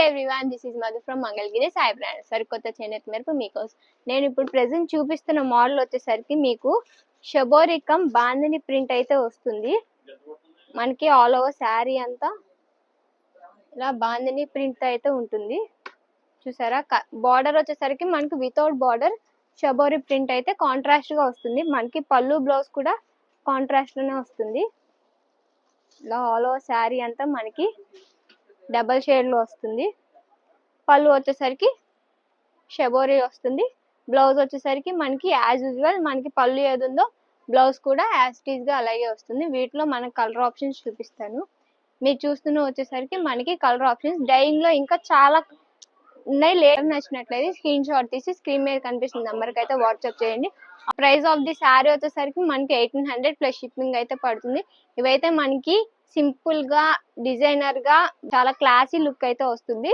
Hello everyone, this is Madhu from Mangalagiri Sai brand. సరికొత్త చేనేత మేరకు మీకోసం నేను ఇప్పుడు ప్రెజెంట్ చూపిస్తున్న మోడల్ వచ్చేసరికి మీకు షబోరికం బాందిని ప్రింట్ అయితే వస్తుంది. మనకి ఆల్ ఓవర్ శారీ అంతా ఇలా బాందిని ప్రింట్ అయితే ఉంటుంది. చూసారా, బార్డర్ వచ్చేసరికి మనకి వితౌట్ బార్డర్ షబోరి ప్రింట్ అయితే కాంట్రాస్ట్ గా వస్తుంది. మనకి పళ్ళు బ్లౌజ్ కూడా కాంట్రాస్ట్ లోనే వస్తుంది. ఇలా ఆల్ ఓవర్ శారీ అంతా మనకి డబల్ షేడ్ లో వస్తుంది. పళ్ళు వచ్చేసరికి షబోరి వస్తుంది. బ్లౌజ్ వచ్చేసరికి మనకి యాజ్ యూజువల్ మనకి పళ్ళు ఏది ఉందో బ్లౌజ్ కూడా యాజ్ టీజ్ గా అలాగే వస్తుంది. వీటిలో మనకి కలర్ ఆప్షన్స్ చూపిస్తాను. మీరు చూస్తున్న వచ్చేసరికి మనకి కలర్ ఆప్షన్స్ డైయింగ్ లో ఇంకా చాలా ఉన్నాయి. లేటర్ నచ్చినట్లయితే స్క్రీన్ షాట్ తీసి స్క్రీన్ మీద కనిపిస్తున్న నెంబర్ కి అయితే వాట్సాప్ చేయండి. ప్రైస్ ఆఫ్ ది శారీ వచ్చేసరికి మనకి 1800 ప్లస్ షిప్పింగ్ అయితే పడుతుంది. ఇవైతే మనకి సింపుల్ గా డిజైనర్ గా చాలా క్లాసీ లుక్ అయితే వస్తుంది.